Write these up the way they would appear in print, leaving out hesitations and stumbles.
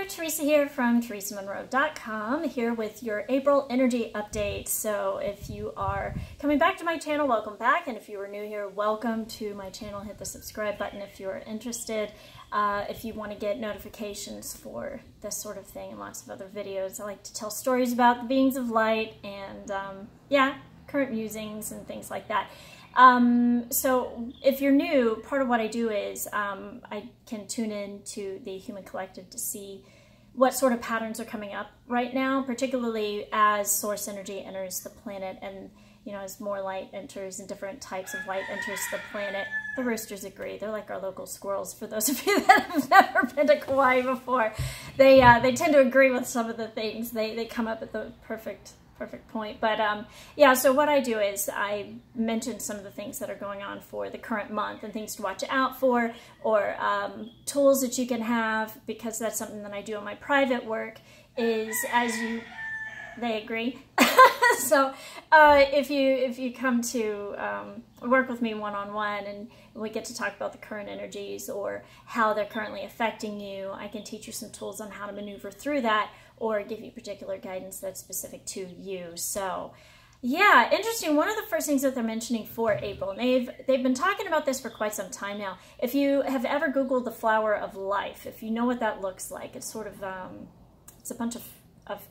Theresa here from TheresaMonro.com, here with your April energy update. So if you are coming back to my channel, welcome back. And if you are new here, welcome to my channel. Hit the subscribe button if you're interested. If you want to get notifications for this sort of thing and lots of other videos. I like to tell stories about the beings of light and current musings and things like that. So if you're new, part of what I do is I can tune in to the human collective to see what sort of patterns are coming up right now, particularly as source energy enters the planet and, you know, as more light enters and different types of light enters the planet. The roosters agree. They're like our local squirrels. For those of you that have never been to Kauai before, they tend to agree with some of the things. They come up at the perfect point. But yeah, so what I do is I mention some of the things that are going on for the current month and things to watch out for, or tools that you can have, because that's something that I do in my private work, is they agree. So if you come to work with me one-on-one and we get to talk about the current energies or how they're currently affecting you, I can teach you some tools on how to maneuver through that or give you particular guidance that's specific to you. So yeah, interesting. One of the first things that they're mentioning for April, and they've been talking about this for quite some time now. If you have ever Googled the flower of life, if you know what that looks like, it's sort of it's a bunch of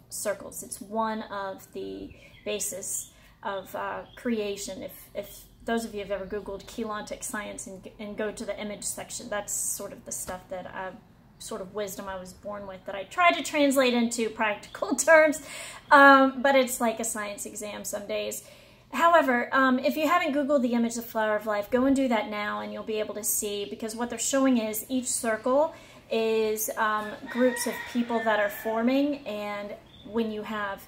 circles. It's one of the basis of creation. If those of you have ever Googled Keylontic science and go to the image section, that's sort of the stuff that sort of wisdom I was born with that I try to translate into practical terms, but it's like a science exam some days. However, if you haven't Googled the image of flower of life, go and do that now and you'll be able to see, because what they're showing is each circle is groups of people that are forming, and when you have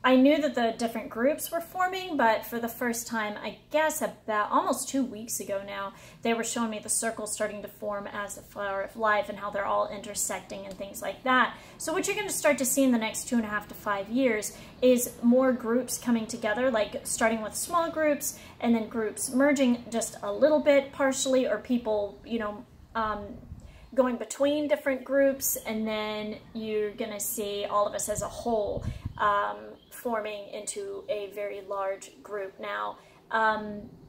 I knew that the different groups were forming, but for the first time, I guess about almost 2 weeks ago now, they were showing me the circles starting to form as the flower of life and how they're all intersecting and things like that. So what you're going to start to see in the next 2.5 to 5 years is more groups coming together, like starting with small groups and then groups merging just a little bit partially, or people, you know, going between different groups, and then you're going to see all of us as a whole forming into a very large group. Now,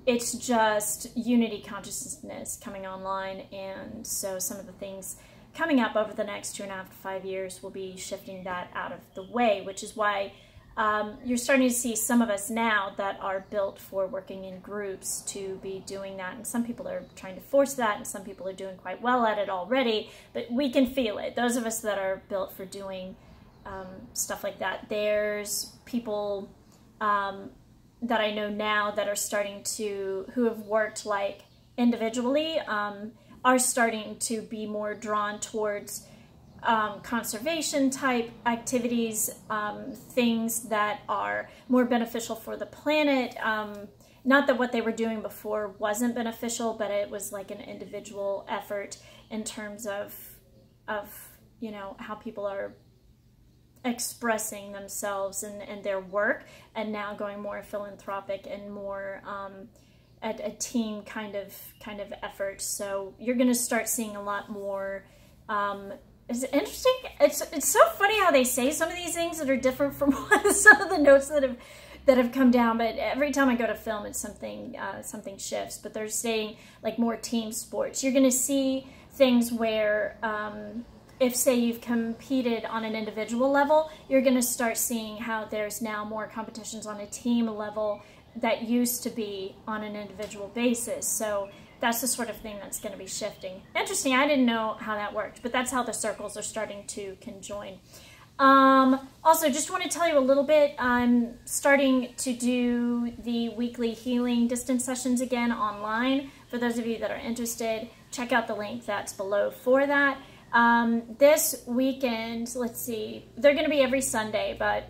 it's just unity consciousness coming online, and so some of the things coming up over the next 2.5 to 5 years will be shifting that out of the way, which is why you're starting to see some of us now that are built for working in groups to be doing that. And some people are trying to force that, and some people are doing quite well at it already, but we can feel it. Those of us that are built for doing stuff like that, there's people that I know now that are starting to, who have worked like individually, are starting to be more drawn towards conservation type activities, things that are more beneficial for the planet. Not that what they were doing before wasn't beneficial, but it was like an individual effort in terms of you know, how people are expressing themselves and their work, and now going more philanthropic and more a team kind of effort. So you're going to start seeing a lot more. It's interesting. It's so funny how they say some of these things that are different from some of the notes that have come down. But every time I go to film, it's something shifts. But they're saying like more team sports. You're going to see things where if say you've competed on an individual level, you're going to start seeing how there's now more competitions on a team level that used to be on an individual basis. So that's the sort of thing that's going to be shifting. Interesting. I didn't know how that worked, but that's how the circles are starting to conjoin. Also, just want to tell you a little bit. I'm starting to do the weekly healing distance sessions again online. For those of you that are interested, check out the link that's below for that. This weekend, let's see, they're going to be every Sunday, but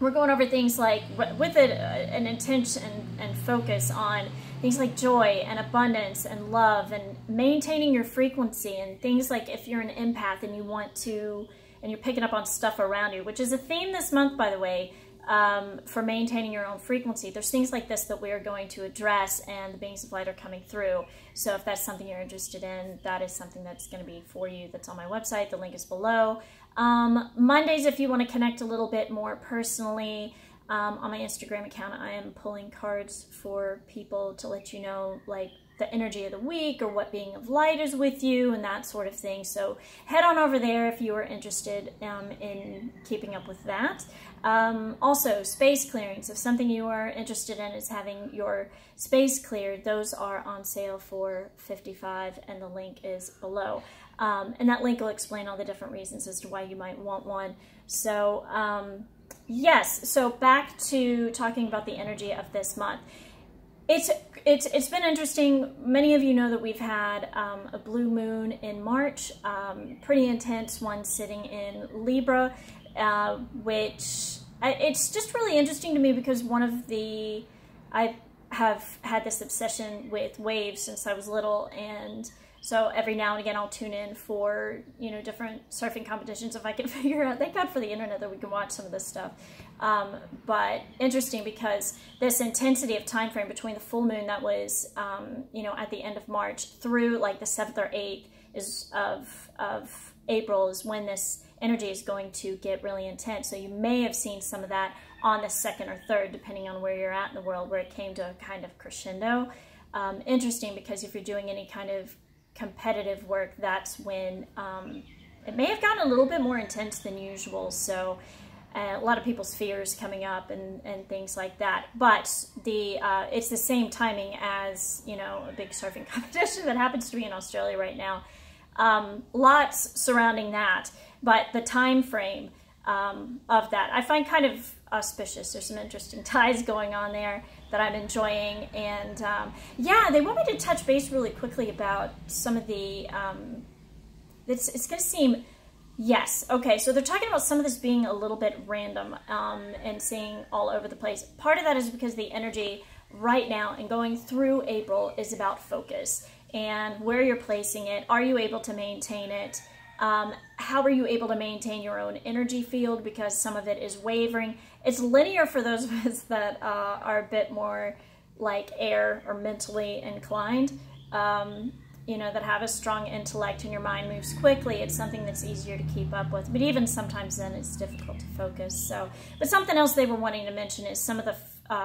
we're going over things like, with an intention and focus on things like joy and abundance and love and maintaining your frequency, and things like if you're an empath and you want to, and you're picking up on stuff around you, which is a theme this month, by the way. for maintaining your own frequency. There's things like this that we are going to address, and the beings of light are coming through. So if that's something you're interested in, that is something that's going to be for you. That's on my website. The link is below. Mondays, if you want to connect a little bit more personally, on my Instagram account, I am pulling cards for people to let you know, like, the energy of the week or what being of light is with you and that sort of thing. So head on over there if you are interested in keeping up with that. Also, space clearings. If something you are interested in is having your space cleared, those are on sale for $55, and the link is below. And that link will explain all the different reasons as to why you might want one. So yes, so back to talking about the energy of this month. It's been interesting. Many of you know that we've had a blue moon in March, pretty intense one sitting in Libra, which it's just really interesting to me because I have had this obsession with waves since I was little, and so every now and again I'll tune in for, you know, different surfing competitions if I can figure out. Thank God for the internet that we can watch some of this stuff. But interesting because this intensity of time frame between the full moon that was, you know, at the end of March through like the 7th or 8th of April is when this energy is going to get really intense. So you may have seen some of that on the 2nd or 3rd, depending on where you're at in the world, where it came to a kind of crescendo. Interesting because if you're doing any kind of competitive work, that's when it may have gotten a little bit more intense than usual. So a lot of people's fears coming up and things like that. But it's the same timing as, you know, a big surfing competition that happens to be in Australia right now. Lots surrounding that, but the time frame of that I find kind of auspicious. There's some interesting ties going on there that I'm enjoying, and yeah, they want me to touch base really quickly about some of the it's going to seem, yes, okay, so they're talking about some of this being a little bit random and seeing all over the place. Part of that is because the energy right now and going through April is about focus and where you're placing it. Are you able to maintain it? How are you able to maintain your own energy field, because some of it is wavering. It's linear for those of us that are a bit more like air or mentally inclined, you know, that have a strong intellect and your mind moves quickly. It's something that's easier to keep up with, but even sometimes then it's difficult to focus. So, but something else they were wanting to mention is some of the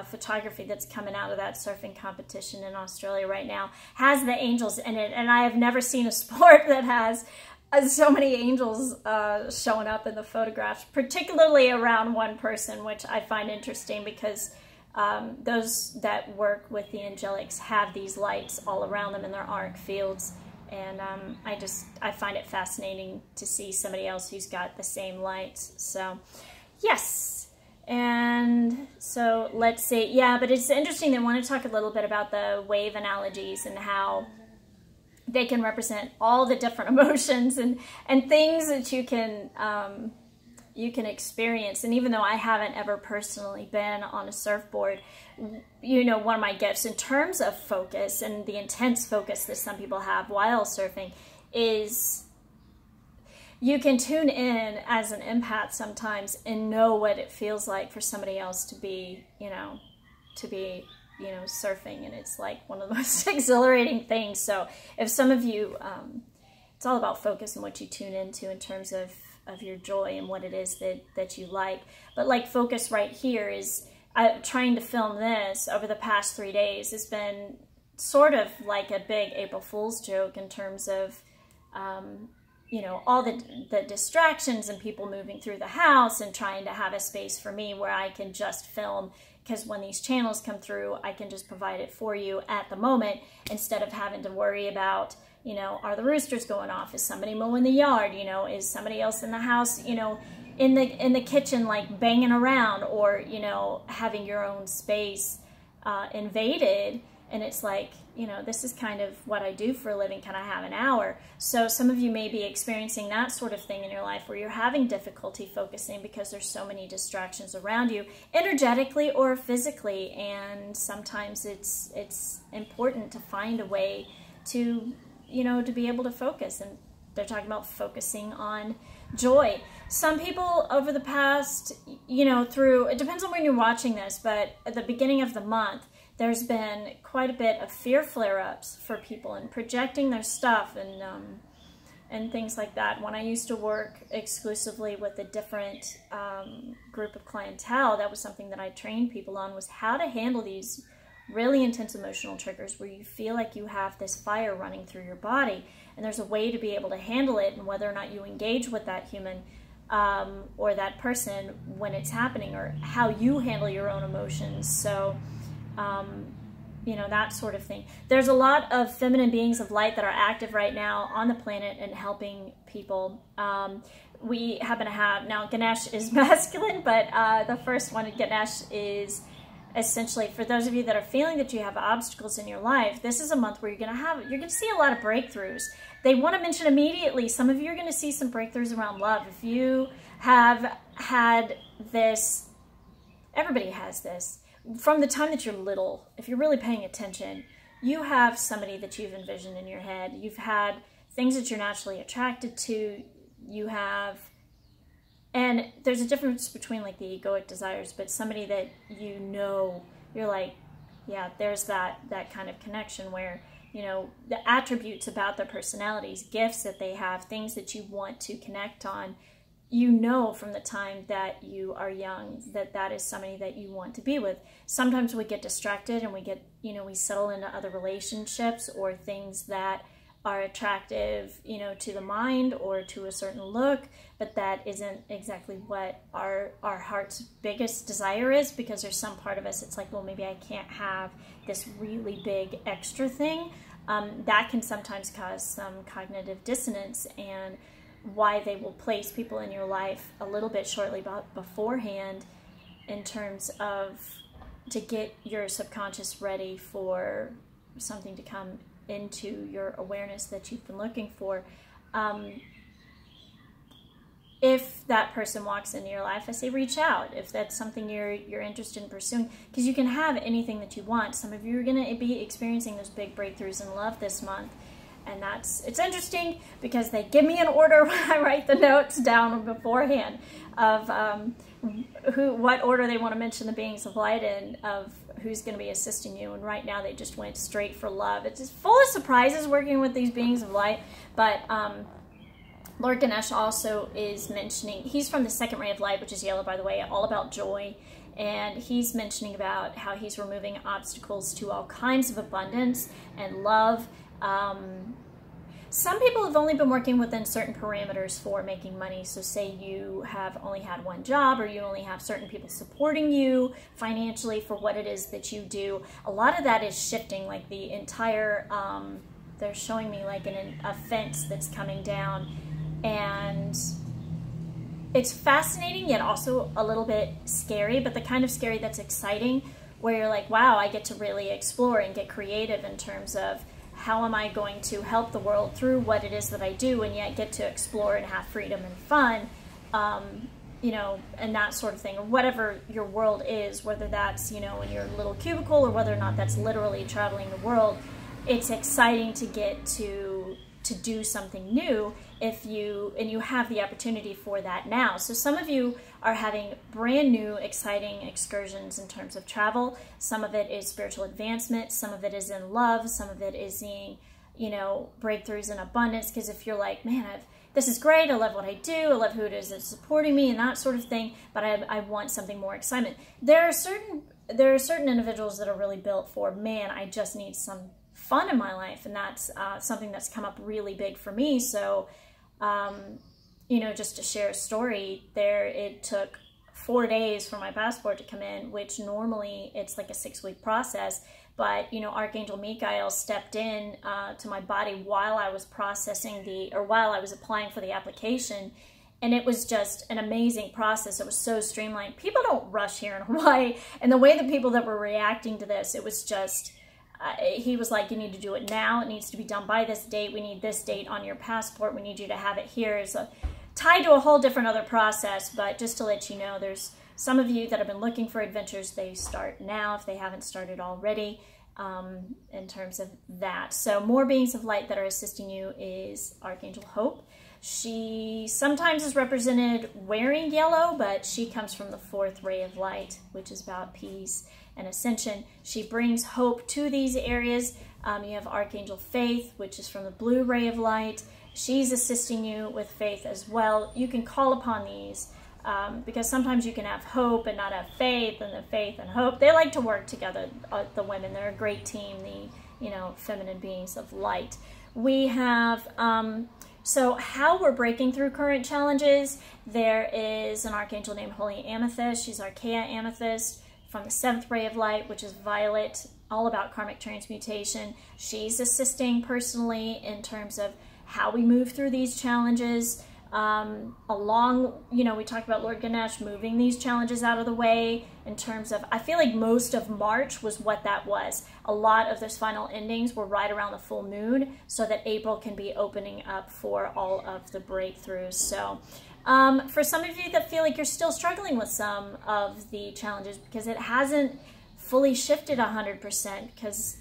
photography that's coming out of that surfing competition in Australia right now has the angels in it, and I have never seen a sport that has so many angels showing up in the photographs, particularly around one person, which I find interesting because those that work with the angelics have these lights all around them in their auric fields, and I find it fascinating to see somebody else who's got the same lights. So yes, and so let's see. Yeah, but it's interesting. They want to talk a little bit about the wave analogies and how they can represent all the different emotions and things that you can experience. And even though I haven't ever personally been on a surfboard, you know, one of my gifts in terms of focus and the intense focus that some people have while surfing is you can tune in as an empath sometimes and know what it feels like for somebody else to be, you know, surfing, and it's like one of the most exhilarating things. So if some of you, it's all about focus and what you tune into in terms of your joy and what it is that you like. But like focus right here is, trying to film this over the past 3 days has been sort of like a big April Fool's joke in terms of, you know, all the distractions and people moving through the house and trying to have a space for me where I can just film, because when these channels come through, I can just provide it for you at the moment instead of having to worry about, you know, are the roosters going off? Is somebody mowing the yard? You know, is somebody else in the house, you know, in the kitchen, like banging around, or, you know, having your own space invaded. And it's like, you know, this is kind of what I do for a living. Can I have an hour? So some of you may be experiencing that sort of thing in your life where you're having difficulty focusing because there's so many distractions around you, energetically or physically. And sometimes it's important to find a way to, you know, to be able to focus. And they're talking about focusing on joy. Some people over the past, it depends on when you're watching this, but at the beginning of the month, there's been quite a bit of fear flare-ups for people and projecting their stuff and things like that. When I used to work exclusively with a different group of clientele, that was something that I trained people on, was how to handle these really intense emotional triggers where you feel like you have this fire running through your body, and there's a way to be able to handle it, and whether or not you engage with that human or that person when it's happening, or how you handle your own emotions. So that sort of thing. There's a lot of feminine beings of light that are active right now on the planet and helping people. We happen to have, now Ganesh is masculine, but the first one, Ganesh, is essentially, for those of you that are feeling that you have obstacles in your life, this is a month where you're going to see a lot of breakthroughs. They want to mention immediately, some of you are going to see some breakthroughs around love. If you have had this, everybody has this. From the time that you're little, if you're really paying attention, you have somebody that you've envisioned in your head. You've had things that you're naturally attracted to. You have, and there's a difference between like the egoic desires, but somebody that you're like, yeah, there's that kind of connection where, the attributes about their personalities, gifts that they have, things that you want to connect on, from the time that you are young, that is somebody that you want to be with. Sometimes we get distracted and we get, we settle into other relationships or things that are attractive, to the mind or to a certain look, but that isn't exactly what our heart's biggest desire is, because there's some part of us, it's like, well, maybe I can't have this really big extra thing. That can sometimes cause some cognitive dissonance, and why they will place people in your life a little bit shortly beforehand in terms of to get your subconscious ready for something to come into your awareness that you've been looking for. If that person walks into your life, I say reach out. If that's something you're interested in pursuing, because you can have anything that you want. Some of you are going to be experiencing those big breakthroughs in love this month. And it's interesting because they give me an order when I write the notes down beforehand of what order they want to mention the beings of light in, of who's going to be assisting you. And right now they just went straight for love. It's just full of surprises working with these beings of light. But Lord Ganesh also is mentioning, he's from the second ray of light, which is yellow, by the way, all about joy. And he's mentioning about how he's removing obstacles to all kinds of abundance and love. Some people have only been working within certain parameters for making money. So say you have only had one job, or you only have certain people supporting you financially for what it is that you do. A lot of that is shifting, like the entire, they're showing me like a fence that's coming down, and it's fascinating yet also a little bit scary, but the kind of scary that's exciting, where you're like, wow, I get to really explore and get creative in terms of how am I going to help the world through what it is that I do, and yet get to explore and have freedom and fun, and that sort of thing, or whatever your world is, whether that's, in your little cubicle, or whether or not that's literally traveling the world. It's exciting to get to do something new and you have the opportunity for that now. So some of you are having brand new exciting excursions in terms of travel. Some of it is spiritual advancement, some of it is in love, some of it is seeing, breakthroughs in abundance. Because if you're like, man, this is great, I love what I do, I love who it is that's supporting me and that sort of thing, but I want something more excitement. There are certain individuals that are really built for, man, I just need some fun in my life, and that's something that's come up really big for me. So just to share a story, it took 4 days for my passport to come in, which normally it's like a 6-week process. But, Archangel Michael stepped in to my body while I was while I was applying for the application. And it was just an amazing process. It was so streamlined. People don't rush here in Hawaii. And the way the people that were reacting to this, it was just, he was like, you need to do it now. It needs to be done by this date. We need this date on your passport. We need you to have it here. It's tied to a whole different other process. But just to let you know, there's some of you that have been looking for adventures. They start now if they haven't started already, in terms of that. So more beings of light that are assisting you is Archangel Hope. She sometimes is represented wearing yellow, but she comes from the 4th ray of light, which is about peace and ascension. She brings hope to these areas. You have Archangel Faith, which is from the blue ray of light. She's assisting you with faith as well. You can call upon these because sometimes you can have hope and not have faith, and the faith and hope, they like to work together, the women. They're a great team, the feminine beings of light. We have, so how we're breaking through current challenges, there is an archangel named Holy Amethyst. She's Archaea Amethyst from the 7th ray of light, which is violet, all about karmic transmutation. She's assisting personally in terms of how we move through these challenges. We talked about Lord Ganesh moving these challenges out of the way in terms of, I feel like most of March was what that was. A lot of those final endings were right around the full moon so that April can be opening up for all of the breakthroughs. So for some of you that feel like you're still struggling with some of the challenges because it hasn't fully shifted 100%, because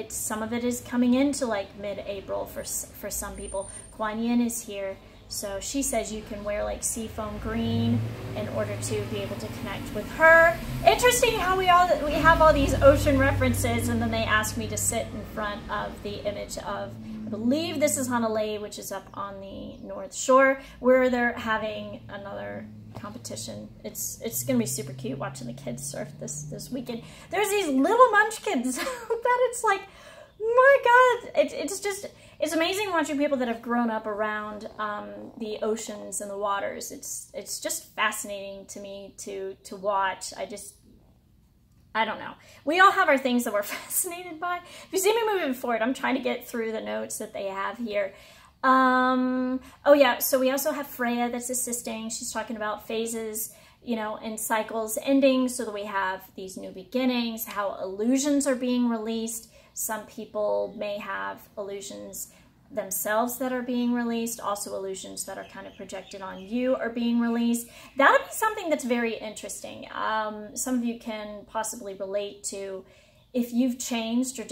some of it is coming into like mid-April for some people. Kuan Yin is here. So she says you can wear like seafoam green in order to be able to connect with her. Interesting how we have all these ocean references, and then they ask me to sit in front of the image of, I believe this is Honolulu, which is up on the North Shore, where they're having another competition. It's gonna be super cute watching the kids surf this weekend. There's these little munchkins that it's like, my God, it's amazing watching people that have grown up around the oceans and the waters. It's just fascinating to me to watch. I don't know. We all have our things that we're fascinated by. If you see me moving forward, I'm trying to get through the notes that they have here. Oh yeah, so we also have Freya that's assisting. She's talking about phases, and cycles ending, so that we have these new beginnings, how illusions are being released. Some people may have illusions themselves that are being released. Also illusions that are kind of projected on you are being released. That'll be something that's very interesting. Some of you can possibly relate to if you've changed or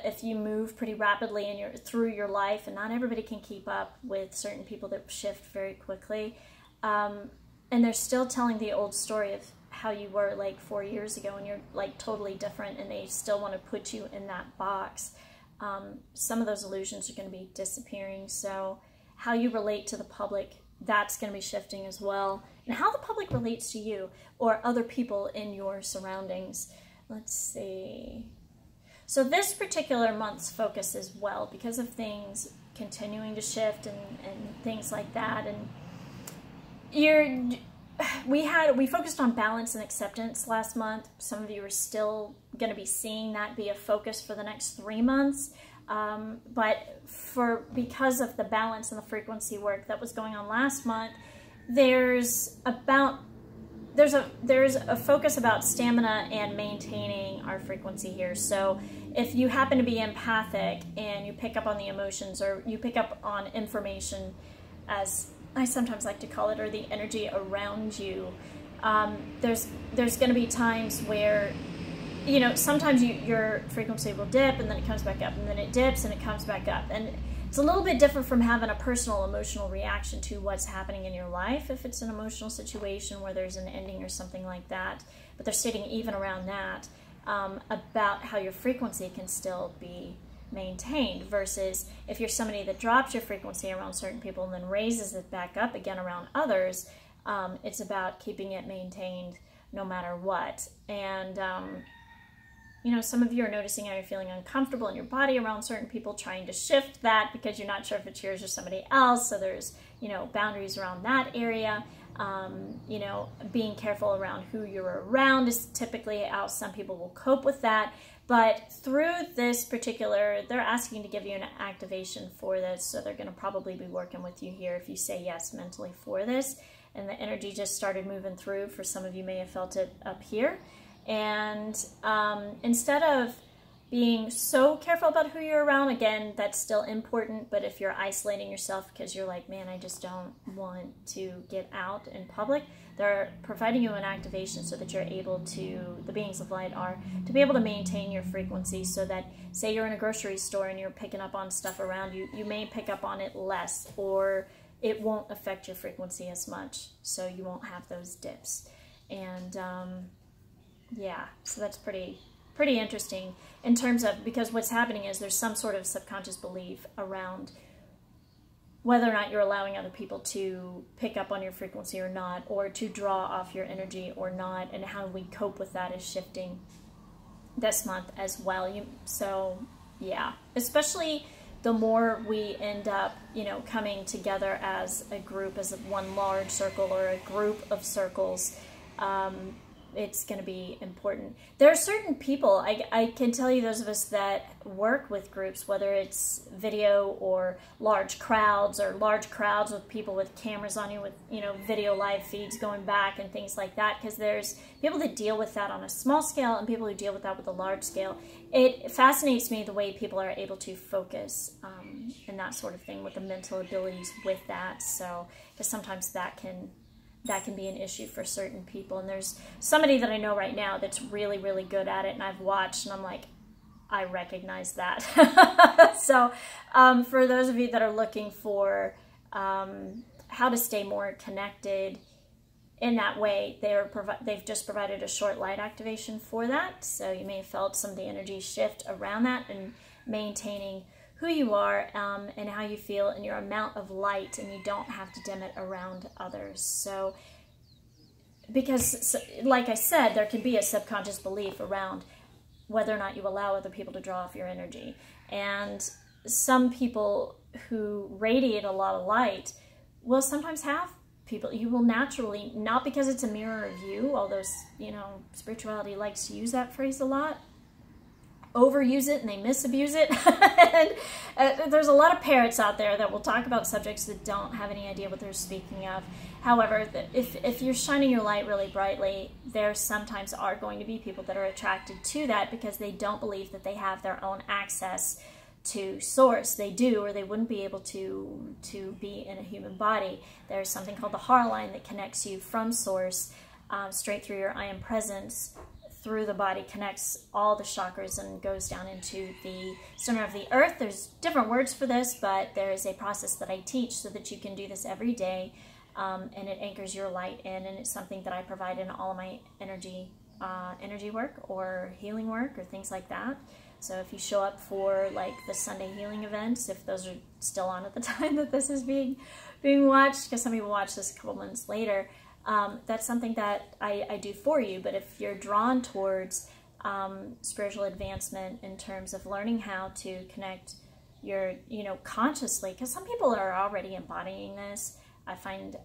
if you move pretty rapidly through your life, and not everybody can keep up with certain people that shift very quickly. And they're still telling the old story of how you were like 4 years ago, and you're like totally different, and they still want to put you in that box. Some of those illusions are going to be disappearing. So how you relate to the public, that's going to be shifting as well. And how the public relates to you or other people in your surroundings. Let's see. So this particular month's focus as well, because of things continuing to shift and things like that. And we focused on balance and acceptance last month. Some of you are still going to be seeing that be a focus for the next 3 months. But because of the balance and the frequency work that was going on last month, there's a focus about stamina and maintaining our frequency here. So if you happen to be empathic and you pick up on the emotions, or you pick up on information, as I sometimes like to call it, or the energy around you, there's going to be times where, sometimes your frequency will dip and then it comes back up, and then it dips and it comes back up. And it's a little bit different from having a personal emotional reaction to what's happening in your life if it's an emotional situation where there's an ending or something like that. But they're sitting even around that, about how your frequency can still be maintained, versus if you're somebody that drops your frequency around certain people and then raises it back up again around others. It's about keeping it maintained no matter what. And some of you are noticing how you're feeling uncomfortable in your body around certain people, trying to shift that because you're not sure if it's yours or somebody else. So there's boundaries around that area. Being careful around who you're around is typically how some people will cope with that. But through this particular, they're asking to give you an activation for this. So they're going to probably be working with you here if you say yes mentally for this. And the energy just started moving through. For some of you may have felt it up here. And instead of being so careful about who you're around, again, that's still important. But if you're isolating yourself because you're like, man, I just don't want to get out in public, they're providing you an activation so that you're able to, the beings of light are, to be able to maintain your frequency, so that, say you're in a grocery store and you're picking up on stuff around you, you may pick up on it less, or it won't affect your frequency as much, so you won't have those dips. And yeah, so that's pretty interesting in terms of, because what's happening is there's some sort of subconscious belief around whether or not you're allowing other people to pick up on your frequency or not, or to draw off your energy or not, and how we cope with that is shifting this month as well. So yeah, especially the more we end up, you know, coming together as a group, as one large circle or a group of circles, it's going to be important. There are certain people, I can tell you, those of us that work with groups, whether it's video or large crowds with people with cameras on you, with, you know, video live feeds going back and things like that, because there's people that deal with that on a small scale and people who deal with that with a large scale. It fascinates me the way people are able to focus and that sort of thing, with the mental abilities with that. So, because sometimes that can be an issue for certain people. And there's somebody that I know right now that's really, really good at it, and I've watched and I'm like, I recognize that. So for those of you that are looking for how to stay more connected in that way, they've just provided a short light activation for that. So you may have felt some of the energy shift around that, and maintaining who you are and how you feel and your amount of light, and you don't have to dim it around others. So, because like I said, there can be a subconscious belief around whether or not you allow other people to draw off your energy. And some people who radiate a lot of light will sometimes have people, you will naturally, not because it's a mirror of you, although, you know, spirituality likes to use that phrase a lot, overuse it and they misabuse it. And there's a lot of parrots out there that will talk about subjects that don't have any idea what they're speaking of. However, if you're shining your light really brightly, there sometimes are going to be people that are attracted to that because they don't believe that they have their own access to source. They do, or they wouldn't be able to be in a human body. There's something called the heart line that connects you from source straight through your I am presence, through the body, connects all the chakras and goes down into the center of the earth. There's different words for this, but there is a process that I teach so that you can do this every day, and it anchors your light in, and it's something that I provide in all of my energy work or healing work or things like that. So if you show up for like the Sunday healing events, if those are still on at the time that this is being watched, because some people watch this a couple months later, that's something that I do for you. But if you're drawn towards spiritual advancement in terms of learning how to connect your, consciously, because some people are already embodying this. I find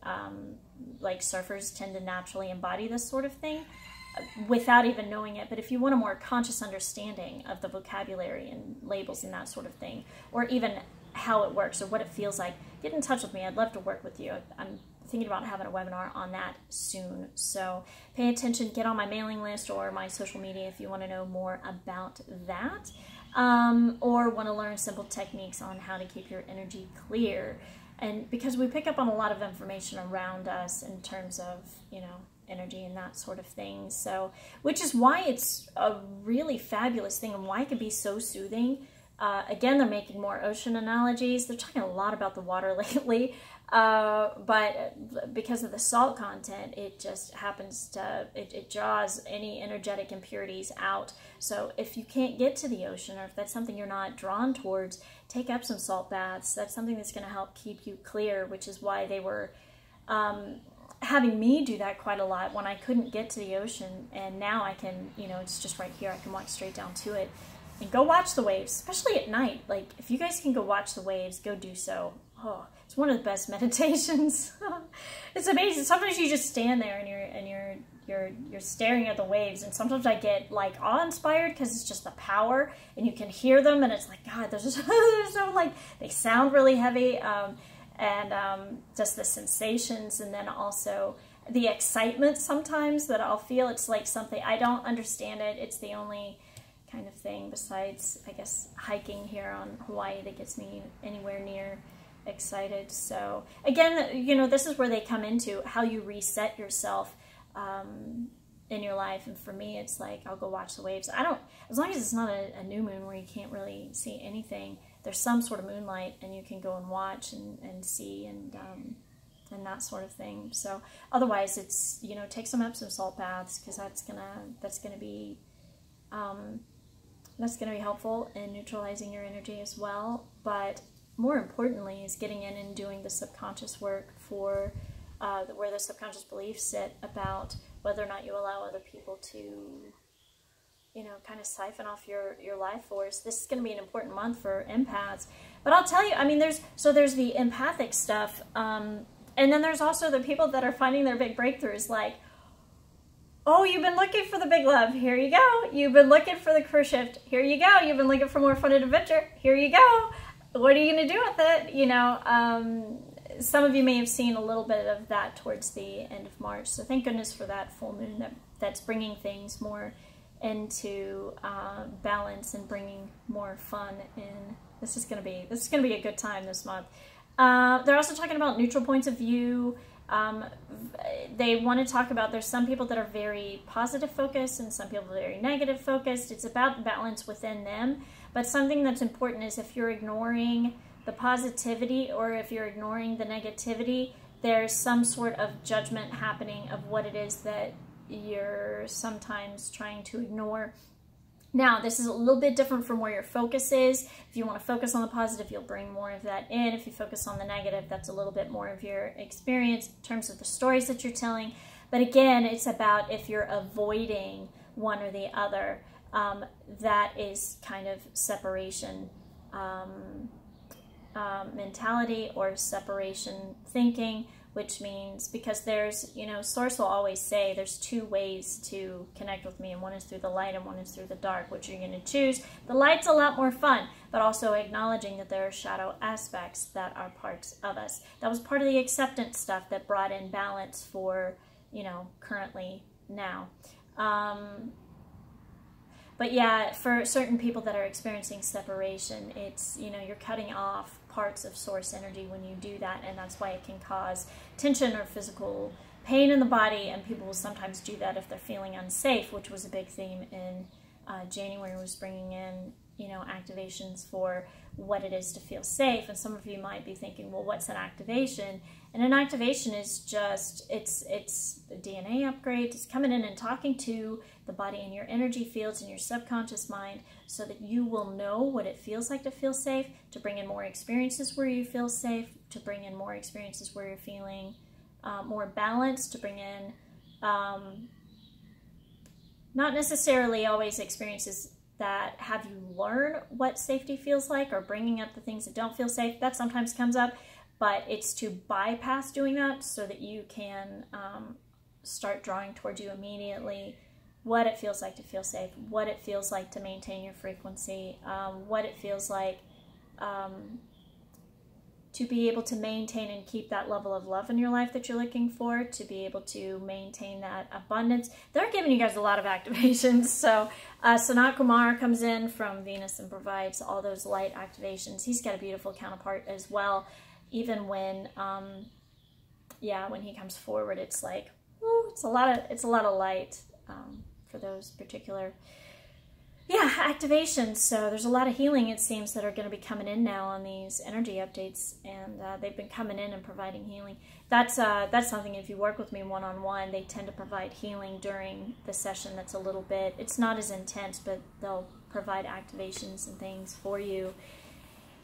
like surfers tend to naturally embody this sort of thing without even knowing it. But if you want a more conscious understanding of the vocabulary and labels and that sort of thing, or even how it works or what it feels like, get in touch with me. I'd love to work with you. I'm thinking about having a webinar on that soon. So pay attention, get on my mailing list or my social media if you want to know more about that, or want to learn simple techniques on how to keep your energy clear. And because we pick up on a lot of information around us in terms of, energy and that sort of thing. So, which is why it's a really fabulous thing and why it can be so soothing. Again, they're making more ocean analogies. They're talking a lot about the water lately, but because of the salt content, it just happens to, it draws any energetic impurities out. So if you can't get to the ocean, or if that's something you're not drawn towards, take up some salt baths. That's something that's going to help keep you clear, which is why they were having me do that quite a lot when I couldn't get to the ocean. And now I can, it's just right here. I can walk straight down to it. And go watch the waves, especially at night. Like, if you guys can go watch the waves, go do so. Oh, it's one of the best meditations. It's amazing. Sometimes you just stand there and you're staring at the waves, and sometimes I get like awe-inspired because it's just the power, and you can hear them, and it's like, God, they're so like, they sound really heavy, and just the sensations, and then also the excitement sometimes that I'll feel. It's like something, I don't understand it. It's the only kind of thing besides, I guess, hiking here on Hawaii that gets me anywhere near excited. So again, this is where they come into how you reset yourself in your life. And for me, it's like, I'll go watch the waves. As long as it's not a new moon where you can't really see anything, there's some sort of moonlight, and you can go and watch and see and that sort of thing. So otherwise, it's, you know, take some Epsom salt baths, because that's gonna be helpful in neutralizing your energy as well. But more importantly is getting in and doing the subconscious work for where the subconscious beliefs sit about whether or not you allow other people to, you know, kind of siphon off your life force. This is going to be an important month for empaths. But I'll tell you, I mean, there's the empathic stuff, and then there's also the people that are finding their big breakthroughs, like, oh, you've been looking for the big love, here you go. You've been looking for the career shift, here you go. You've been looking for more fun and adventure, here you go. What are you going to do with it? You know, some of you may have seen a little bit of that towards the end of March. So thank goodness for that full moon that's bringing things more into balance and bringing more fun in. This is gonna be a good time this month. They're also talking about neutral points of view. They want to talk about, there's some people that are very positive focused and some people very negative focused. It's about balance within them. But something that's important is if you're ignoring the positivity or if you're ignoring the negativity, there's some sort of judgment happening of what it is that you're sometimes trying to ignore. Now, this is a little bit different from where your focus is. If you want to focus on the positive, you'll bring more of that in. If you focus on the negative, that's a little bit more of your experience in terms of the stories that you're telling. But again, it's about if you're avoiding one or the other, that is kind of separation mentality or separation thinking, which means, because there's, you know, Source will always say there's two ways to connect with me, and one is through the light and one is through the dark. Which you're going to choose? The light's a lot more fun, but also acknowledging that there are shadow aspects that are parts of us. That was part of the acceptance stuff that brought in balance for, you know, currently now. But yeah, for certain people that are experiencing separation, it's, you know, you're cutting off parts of source energy when you do that, and that's why it can cause tension or physical pain in the body, and people will sometimes do that if they're feeling unsafe, which was a big theme in January, was bringing in, you know, activations for what it is to feel safe. And some of you might be thinking, well, what's an activation? And an activation is just, it's a DNA upgrade. It's coming in and talking to the body and your energy fields and your subconscious mind so that you will know what it feels like to feel safe, to bring in more experiences where you feel safe, to bring in more experiences where you're feeling more balanced, to bring in not necessarily always experiences that have you learn what safety feels like, or bringing up the things that don't feel safe. That sometimes comes up, but it's to bypass doing that so that you can start drawing towards you immediately what it feels like to feel safe, what it feels like to maintain your frequency, what it feels like to be able to maintain and keep that level of love in your life that you're looking for, to be able to maintain that abundance. They're giving you guys a lot of activations. So Sanat Kumar comes in from Venus and provides all those light activations. He's got a beautiful counterpart as well. Even when, when he comes forward, it's like, woo, it's a lot of light for those particular activations. So there's a lot of healing, it seems, that are going to be coming in now on these energy updates, and they've been coming in and providing healing. That's something, if you work with me one-on-one, they tend to provide healing during the session. That's a little bit, it's not as intense, but they'll provide activations and things for you.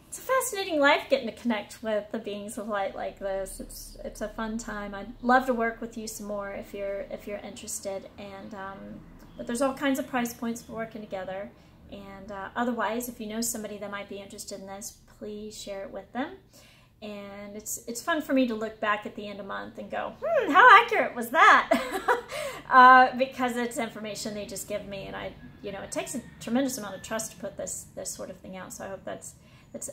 It's a fascinating life getting to connect with the beings of light like this. It's a fun time. I'd love to work with you some more if you're interested, and but there's all kinds of price points for working together. And otherwise, if you know somebody that might be interested in this, please share it with them. And it's fun for me to look back at the end of the month and go, how accurate was that? Because it's information they just give me, and it takes a tremendous amount of trust to put this sort of thing out. So I hope that's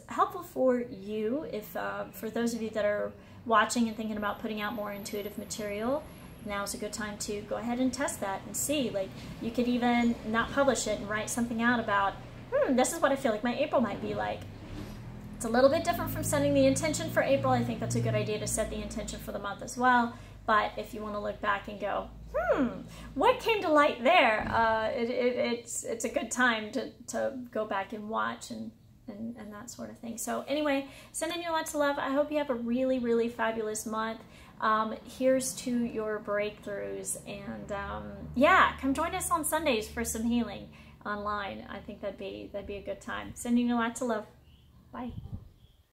helpful for you. If for those of you that are watching and thinking about putting out more intuitive material, now's a good time to go ahead and test that and see. Like, you could even not publish it and write something out about, this is what I feel like my April might be like. It's a little bit different from setting the intention for April. I think that's a good idea to set the intention for the month as well. But if you want to look back and go, what came to light there? It's a good time to go back and watch and and that sort of thing. So anyway, sending you lots of love. I hope you have a really, really fabulous month. Here's to your breakthroughs, and yeah, come join us on Sundays for some healing online. I think that'd be a good time. Sending you lots of love. Bye.